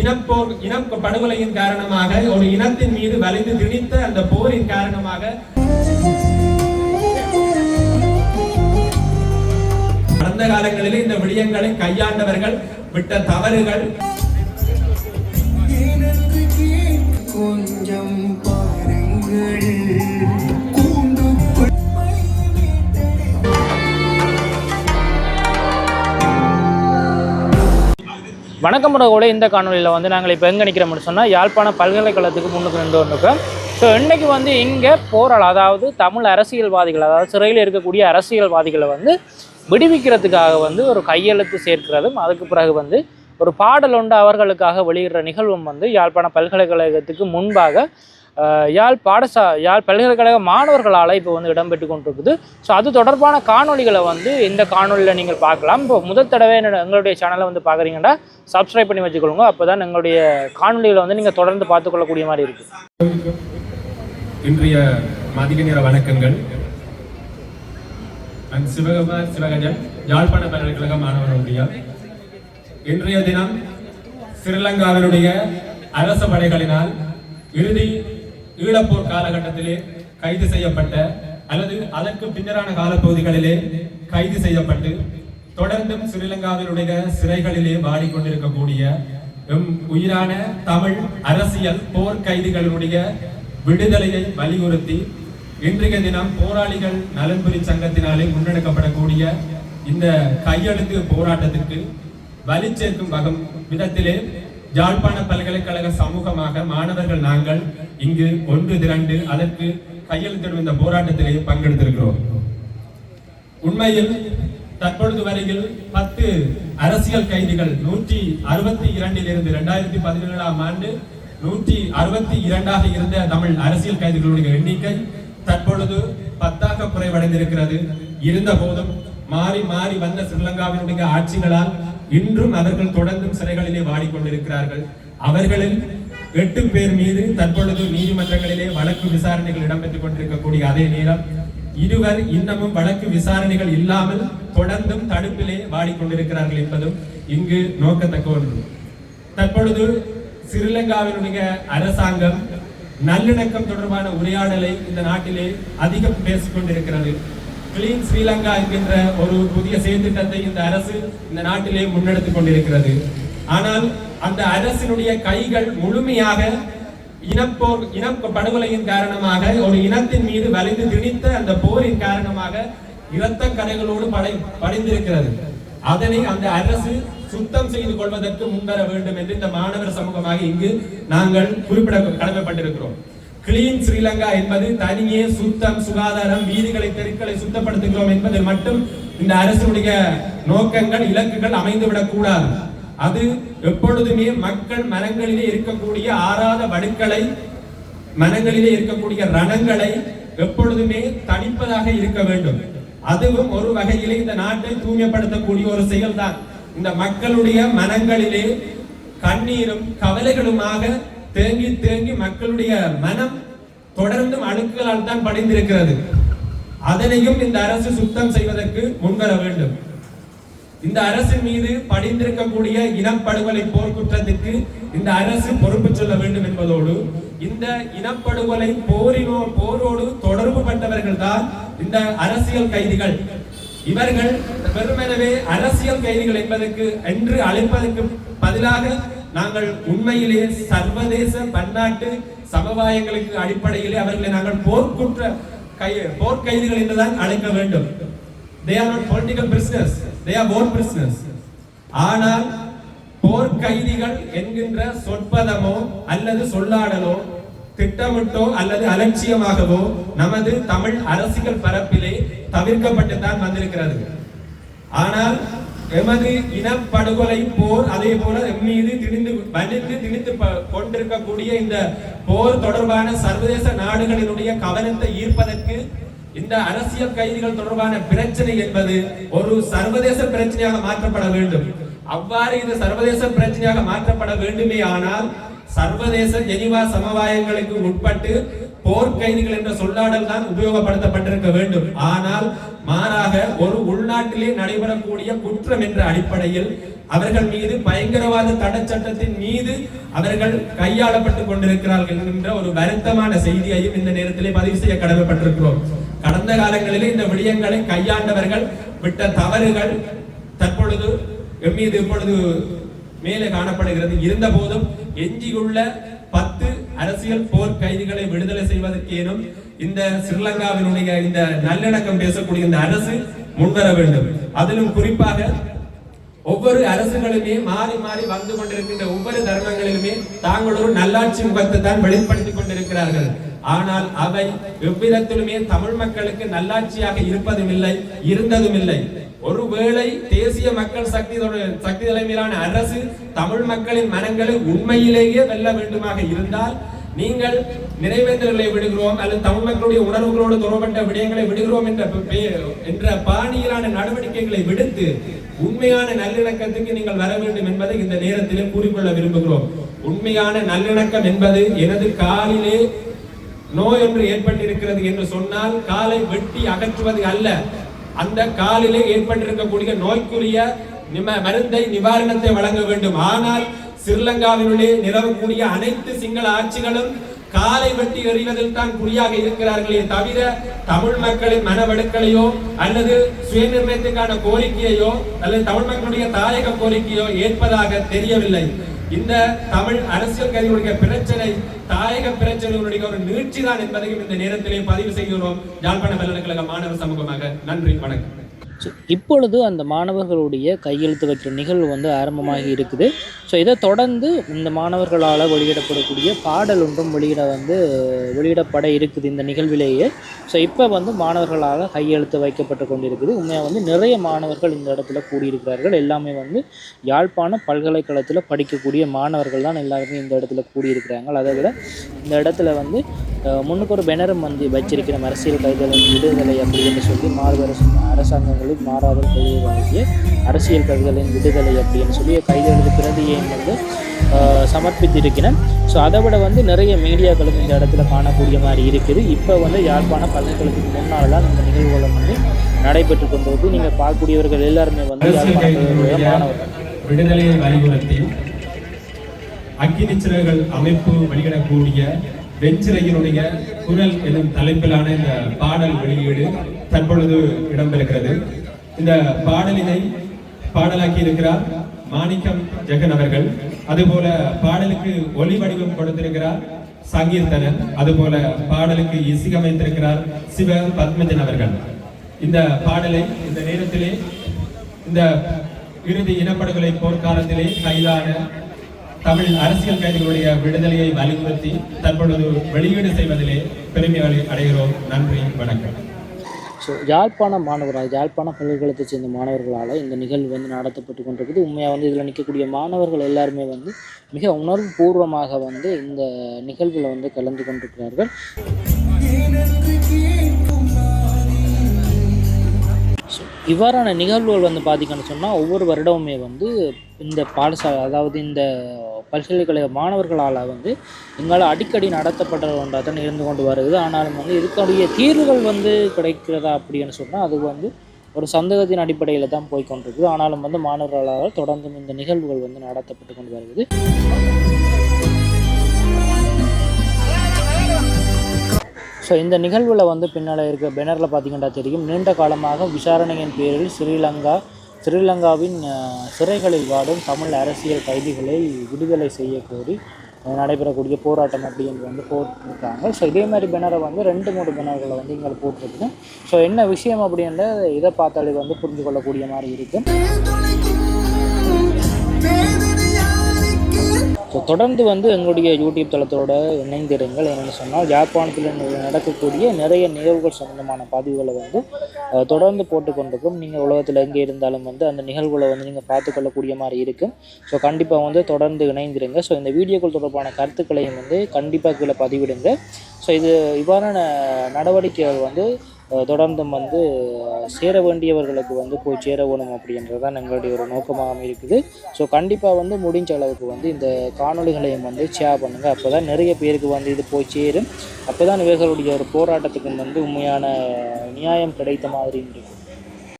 இனப்படுகொலையின் காரணமாக ஒரு இனத்தின் மீது வலிந்து திணித்த அந்த போரின் காரணமாக கடந்த காலங்களில் இந்த விடயங்களை கையாண்டவர்கள் விட்ட தவறுகள் கொஞ்சம் பாருங்கள். வணக்கம் கூட இந்த காணொலியில் வந்து நாங்கள் இப்போ எங்கே நிற்கிறோம்னு சொன்னால் யாழ்ப்பாண பல்கலைக்கழகத்துக்கு முன்னுக்கு நின்று வந்துருக்கோம். ஸோ இன்றைக்கி வந்து இங்கே போராள், அதாவது தமிழ் அரசியல்வாதிகள், அதாவது சிறையில் இருக்கக்கூடிய அரசியல்வாதிகளை வந்து விடுவிக்கிறதுக்காக வந்து ஒரு கையெழுத்து சேர்க்கிறதும், அதுக்கு பிறகு வந்து ஒரு பாடல் ஒன்று அவர்களுக்காக வெளியிடுற நிகழ்வும் வந்து யாழ்ப்பாண பல்கலைக்கழகத்துக்கு முன்பாக யாழ் பல்கலைக்கழக மாணவர்களால் இப்போ வந்து இடம்பெற்று கொண்டிருக்குது. ஸோ அது தொடர்பான காணொலிகளை வந்து இந்த காணொலியில் நீங்கள் பார்க்கலாம். இப்போ முதல் தடவை எங்களுடைய சேனலை வந்து பார்க்குறீங்கன்னா சப்ஸ்கிரைப் பண்ணி வச்சுக்கொள்ளுங்க. அப்போ தான் எங்களுடைய காணொலிகளை வந்து நீங்கள் தொடர்ந்து பார்த்துக்கொள்ளக்கூடிய மாதிரி இருக்குது. இன்றைய மதிய நேர வணக்கங்கள். சிவகுமார் சிவகஜன், யாழ்ப்பாண பல்கலைக்கழக மாணவர் ஒன்றியம். இன்றைய தினம் ஸ்ரீலங்காவினுடைய அரச படைகளினால் இறுதி ஈழப்போர் காலகட்டத்திலே கைது செய்யப்பட்ட அல்லது அதற்கு பின்னரான காலப்பகுதிகளிலே கைது செய்யப்பட்டு தொடர்ந்தும் ஸ்ரீலங்காவினுடைய சிறைகளிலே வாடிக்கொண்டிருக்கக்கூடிய உயிரான தமிழ் அரசியல் போர் கைதிகளுடைய விடுதலையை வலியுறுத்தி இன்றைய தினம் போராளிகள் நலன்புரி சங்கத்தினாலே முன்னெடுக்கப்படக்கூடிய இந்த கையெழுத்து போராட்டத்திற்கு வலி சேர்க்கும் விதத்திலே யாழ்ப்பாண பல்கலைக்கழக சமூகமாக மாணவர்கள் நாங்கள் இங்கு ஒன்று திரண்டு அதற்கு கையெழுத்திடும் இந்த போராட்டத்திலே பங்கெடுத்திருக்கிறோம். உண்மையில் தற்பொழுது வரையில் 10 அரசியல் கைதிகள் 162 இருந்து 2017ஆம் ஆண்டு 162 இருந்த தமிழ் அரசியல் கைதிகளுடைய எண்ணிக்கை தற்பொழுது 10 குறைவடைந்திருக்கிறது. இருந்த போதும் மாறி மாறி வந்த ஸ்ரீலங்காவினுடைய ஆட்சிகளால் இன்றும் அவர்கள் தொடர்ந்தும் சிறைகளிலே வாடிக்கொண்டிருக்கிறார்கள். அவர்களில் 8 பேர் மீது தற்பொழுது நீதிமன்றங்களிலே வழக்கு விசாரணைகள் இடம்பெற்றுக் கொண்டிருக்கக்கூடிய அதே நேரம் 2 இன்னமும் வழக்கு விசாரணைகள் இல்லாமல் தொடர்ந்தும் தடுப்பிலே வாடிக்கொண்டிருக்கிறார்கள் என்பதும் இங்கு நோக்கத்தக்க ஒன்று. தற்பொழுது ஸ்ரீலங்காவினுடைய அரசாங்கம் நல்லிணக்கம் தொடர்பான உரையாடலை இந்த நாட்டிலே அதிகம் பேசிக் கொண்டிருக்கிறது. கிளீன் ஸ்ரீலங்கா என்கின்ற ஒரு புதிய செயற்திட்டத்தை இந்த அரசு இந்த நாட்டிலே முன்னெடுத்துக் கொண்டிருக்கிறது. ஆனால் அந்த அரசினுடைய கைகள் முழுமையாக இனப்படுகொலையின் காரணமாக ஒரு இனத்தின் மீது வலிந்து திணித்த அந்த போரின் காரணமாக இரத்த கரைகளோடு படிந்திருக்கிறது. அதனை அந்த அரசு சுத்தம் செய்து கொள்வதற்கு முன்வர வேண்டும் என்று இந்த மாணவர் சமூகமாக இங்கு நாங்கள் குறிப்பிட கடமைப்பட்டிருக்கிறோம். கிளீன் ஸ்ரீலங்கா என்பது தனியே சுத்தம், சுகாதாரம், வீதிகளை, தெருக்களை சுத்தப்படுத்துகிறோம் என்பதில் மட்டும் இந்த அரசுடைய நோக்கங்கள், இலக்குகள் அமைந்துவிடக் கூடாது. அது எப்பொழுதுமே மக்கள் மனங்களிலே இருக்கக்கூடிய ஆறாத வடுக்களை, மனங்களிலே இருக்கக்கூடிய ரணங்களை எப்பொழுதுமே தணிப்பதாக இருக்க வேண்டும். அதுவும் ஒரு வகையிலே இந்த நாட்டை தூய்மைப்படுத்தக்கூடிய ஒரு செயல்தான். இந்த மக்களுடைய மனங்களிலே கண்ணீரும் கவலைகளுமாக தேங்கி தேங்கி மக்களுடைய மனம் தொடர்ந்தும் அணுக்களால் தான் படிந்திருக்கிறது. அதனையும் இந்த அரசு சுத்தம் செய்வதற்கு முன்வர வேண்டும். இந்த அரசின் மீது படிந்திருக்கக்கூடிய இனப்படுகொலை போர்க்குற்றத்திற்கு இந்த அரசு பொறுப்பு சொல்ல வேண்டும் என்பதோடு இந்த இனப்படுகொலை போரோடு தொடர்பு பட்டவர்கள் தான் இந்த அரசியல் கைதிகள். இவர்கள் வெறுமெனவே அரசியல் கைதிகள் என்பதற்கு என்று அழைப்பதற்கு பதிலாக நாங்கள் உண்மையிலே சர்வதேச பன்னாட்டு சமவாயங்களுக்கு அடிப்படையிலே அவர்களை நாங்கள் போர்க்கைதிகள் என்றுதான் அழைக்க வேண்டும். They are not political prisoners, they are war prisoners. ஆனால் போர்க்கைதிகள் என்கின்ற சொற்பதமோ அல்லது சொல்லாடலோ திட்டமிட்டோ அல்லது அலட்சியமாகவோ நமது தமிழ் அரசியல் பரப்பிலே தவிர்க்கப்பட்டுத்தான் வந்திருக்கிறது. ஆனால் எமது இனப்படுகொலை போர் அதே போல மீது திணித்து கொண்டிருக்கக்கூடிய இந்த போர் தொடர்பான சர்வதேச நாடுகளினுடைய கவனத்தை ஈர்ப்பதற்கு இந்த அரசியல் கைதிகள் தொடர்பான பிரச்சனை என்பது ஒரு சர்வதேச பிரச்சனையாக மாற்றப்பட வேண்டும். அவ்வாறு இது சர்வதேச பிரச்சனையாக மாற்றப்பட வேண்டுமே ஆனால் சர்வதேச ஜெனீவா சமவாயங்களுக்கு உட்பட்டு போர்க்கைதிகள் என்ற சொல்லாடல் தான் உபயோகப்படுத்தப்பட்டிருக்க வேண்டும். ஆனால் மாறாக ஒரு உள்நாட்டிலே நடைபெறக்கூடிய குற்றம் என்ற அடிப்படையில் அவர்கள் மீது பயங்கரவாத தடை சட்டத்தின் மீது அவர்கள் கையாளப்பட்டுக் கொண்டிருக்கிறார்கள் என்ற ஒரு வருத்தமான செய்தியையும் இந்த நேரத்திலே பதிவு செய்ய கடமைப்பட்டிருக்கிறோம். கடந்த காலங்களிலே இந்த விடயங்களை கையாண்டவர்கள் விட்ட தவறுகள் தற்பொழுது எம்மீது இப்பொழுது மேலே காணப்படுகிறது. இருந்த போதும் எஞ்சியுள்ள 10 அரசியல் போர் கைதிகளை விடுதலை செய்வதற்கேனும் இந்த ஸ்ரீலங்காவினுடைய இந்த நல்லிணக்கம் பேசக்கூடிய இந்த அரசு முன்வர வேண்டும். அதிலும் குறிப்பாக ஒவ்வொரு அரசுகளுமே மாறி மாறி வந்து கொண்டிருக்கின்ற ஒவ்வொரு தருணங்களிலுமே தாங்கள் ஒரு நல்லாட்சி முகத்தை தான் வெளிப்படுத்திக் கொண்டிருக்கிறார்கள். ஆனால் அவை எவ்விதத்திலுமே தமிழ் மக்களுக்கு நல்லாட்சியாக இருப்பதும் இல்லை, இருந்ததும் இல்லை. ஒருவேளை தேசிய மக்கள் சக்தி தலைமையிலான அரசு தமிழ் மக்களின் மனங்களை உண்மையிலேயே வெல்ல வேண்டுமாக இருந்தால் நீங்கள் நிறைவேற்றலை விடுகிறோம் அல்லது தமிழ் மக்களுடைய உணர்வுகளோடு தொடர்பட்ட விடயங்களை விடுகிறோம் என்ற பாணியிலான நடவடிக்கைகளை விடுத்து உண்மையான நல்லிணக்கத்துக்கு நீங்கள் வர வேண்டும் என்பதை இந்த நேரத்திலே கூறிக்கொள்ள விரும்புகிறோம். உண்மையான நல்லிணக்கம் என்பது எனது காலிலே நோய் ஒன்று ஏற்பட்டிருக்கிறது என்று சொன்னால் காலை வெட்டி அகற்றுவது அல்ல, அந்த காலிலே ஏற்பட்டிருக்கக்கூடிய நோய்க்குரிய மருந்தை நிவாரணத்தை வழங்க வேண்டும். ஆனால் ஸ்ரீலங்காவினுள்ளே நிலவக்கூடிய அனைத்து சிங்கள ஆட்சிகளும் காலை வெட்டி எறிவதில் தான் குறியாக இருக்கிறார்களே தவிர தமிழ் மக்களின் மனவடுக்களையோ அல்லது சுயநிர்ணயத்துக்கான கோரிக்கையோ அல்லது தமிழ் மக்களுடைய தாயக கோரிக்கையோ ஏற்பதாக தெரியவில்லை. இந்த தமிழ் அரசியல் கைதிகளுடைய பிரச்சனை தாயக பிரச்சனைகளுடைய ஒரு நீட்சி தான் என்பதையும் இந்த நேரத்திலே பதிவு செய்கிறோம். யாழ்ப்பாண பல்கலைக்கழக மாணவர் சமூகமாக நன்றி, வணக்கம். இப்பொழுது அந்த மாணவர்களுடைய கையெழுத்து வைக்கிற நிகழ்வு வந்து ஆரம்பமாகி இருக்குது. ஸோ இதை தொடர்ந்து இந்த மாணவர்களால் வெளியிடப்படக்கூடிய பாடல் ஒன்றும் வெளியிடப்பட இருக்குது இந்த நிகழ்விலேயே. ஸோ இப்போ வந்து மாணவர்களால் கையெழுத்து வைக்கப்பட்டு கொண்டிருக்குது. உண்மையாக வந்து நிறைய மாணவர்கள் இந்த இடத்துல கூடியிருக்கிறார்கள். எல்லாமே வந்து யாழ்ப்பாண பல்கலைக்கழகத்தில் படிக்கக்கூடிய மாணவர்கள் தான் எல்லாருமே இந்த இடத்துல கூடியிருக்கிறாங்க. அதை விட இந்த இடத்துல வந்து முன்னுக்கு ஒரு பேனரும் வந்து வச்சிருக்கிற அரசியல் கைதிகளின் விடுதலை அப்படின்னு சொல்லி மாறுபெற அரசாங்கங்களில் மாறாத கைதிகளுடைய அரசியல் கைதிகளின் விடுதலை அப்படின்னு சொல்லி கைதிகளுக்கு பிரதியை வந்து சமர்ப்பித்திருக்கிறேன். ஸோ அதை விட வந்து நிறைய மீடியாக்களும் இந்த இடத்துல காணக்கூடிய மாதிரி இருக்குது. இப்போ வந்து யாழ்ப்பாண பல்கலைக்கழகத்துக்கு முன்னால் தான் இந்த நிகழ்வுகளும் வந்து நடைபெற்று கொண்டிருக்கு. நீங்கள் பார்க்கக்கூடியவர்கள் எல்லாருமே வந்து மாணவர்கள் விடுதலையை வலியுறுத்தி அக்கினிச்சிறகுகள் அமைப்பு வெளியிடக்கூடிய வெஞ்சிரையினுடைய குரல் எனும் தலைப்பிலான இந்த பாடல் வெளியீடு தற்பொழுது இடம்பெறுகிறது. இந்த பாடலினை பாடலாக்கி இருக்கிறார் மாணிக்கம் ஜெகன் அவர்கள். அதுபோல பாடலுக்கு ஒலி வடிவம் கொடுத்திருக்கிறார் சங்கீர்த்தனன். அதுபோல பாடலுக்கு இசையமைத்திருக்கிறார் சிவ பத்மஜன் அவர்கள். இந்த பாடலை இந்த நேரத்திலே இந்த இறுதி இனப்படுகொலை போர்க்காலத்திலே கைதான தமிழ் அரசியல் கைதிகளுடைய விடுதலையை வலியுறுத்தி தற்பொழுது வெளியீடு செய்வதிலே பெருமைகளை அடைகிறோம். நன்றி, வணக்கம். ஸோ யாழ்ப்பாண யாழ்ப்பாண பல்கலைக்கழகத்தை சேர்ந்த மாணவர்களால் இந்த நிகழ்வு வந்து நடத்தப்பட்டு கொண்டிருக்குது. உண்மையாக வந்து இதில் நிற்கக்கூடிய மாணவர்கள் எல்லாருமே வந்து மிக உணர்வு பூர்வமாக வந்து இந்த நிகழ்வில் வந்து கலந்து கொண்டிருக்கிறார்கள். இவ்வாறான நிகழ்வுகள் வந்து பார்த்திங்கன்னு சொன்னால் ஒவ்வொரு வருடமுமே வந்து இந்த பாடசாலை அதாவது இந்த பல்கலைக்கழக மாணவர்களால் வந்து எங்களால் அடிக்கடி நடத்தப்பட்ட ஒன்றாக தான் இருந்து கொண்டு வருது. ஆனாலும் வந்து இதுக்குடைய தீர்வுகள் வந்து கிடைக்கிறதா அப்படின்னு சொன்னால் அது வந்து ஒரு சந்தேகத்தின் அடிப்படையில் தான் போய்கொண்டிருக்குது. ஆனாலும் வந்து மாணவர்களால் தொடர்ந்தும் இந்த நிகழ்வுகள் வந்து நடத்தப்பட்டு கொண்டு வருகிறது. ஸோ இந்த நிகழ்வில் வந்து பின்னால் இருக்க பேனரில் பார்த்திங்கன்னா தெரியும், நீண்ட காலமாக விசாரணையின் பேரில் ஸ்ரீலங்காவின் சிறைகளில் வாடும் தமிழ் அரசியல் கைதிகளை விடுதலை செய்ய கோரி நடைபெறக்கூடிய போராட்டம் அப்படின்னு வந்து போட்டிருக்காங்க. ஸோ இதே மாதிரி பேனரை வந்து 2-3 பேனர்களை வந்து இங்கே போட்டிருக்கோம். ஸோ என்ன விஷயம் அப்படின்ற இதை பார்த்தாலே வந்து புரிந்து கொள்ளக்கூடிய மாதிரி இருக்குது. ஸோ தொடர்ந்து வந்து எங்களுடைய யூடியூப் தளத்தோட இணைந்திருங்கள். என்னென்னு சொன்னால் யாழ்ப்பாணத்தில் நடக்கக்கூடிய நிறைய நிகழ்வுகள் சம்பந்தமான பதிவுகளை வந்து தொடர்ந்து போட்டுக்கொண்டிருக்கும். நீங்கள் உலகத்தில் எங்கே இருந்தாலும் வந்து அந்த நிகழ்வுகளை வந்து நீங்கள் பார்த்துக்கொள்ளக்கூடிய மாதிரி இருக்கும். ஸோ கண்டிப்பாக வந்து தொடர்ந்து இணைந்திருங்க. ஸோ இந்த வீடியோக்கள் தொடர்பான கருத்துக்களையும் வந்து கண்டிப்பாக கீழே பதிவிடுங்க. ஸோ இவ்வாறான நடவடிக்கைகள் வந்து தொடர்ந்தும் வந்து சேர வேண்டியவர்களுக்கு வந்து போய் சேர வேணும் அப்படின்றது தான் எங்களுடைய ஒரு நோக்கமாகவும் இருக்குது. ஸோ கண்டிப்பாக வந்து முடிஞ்ச அளவுக்கு வந்து இந்த காணொலிகளையும் வந்து ஷேர் பண்ணுங்கள். அப்போ தான் நிறைய பேருக்கு வந்து இது போய் சேரும். அப்போ தான் இவர்களுடைய ஒரு போராட்டத்துக்கு வந்து உண்மையான நியாயம் கிடைத்த மாதிரி இருக்கும்.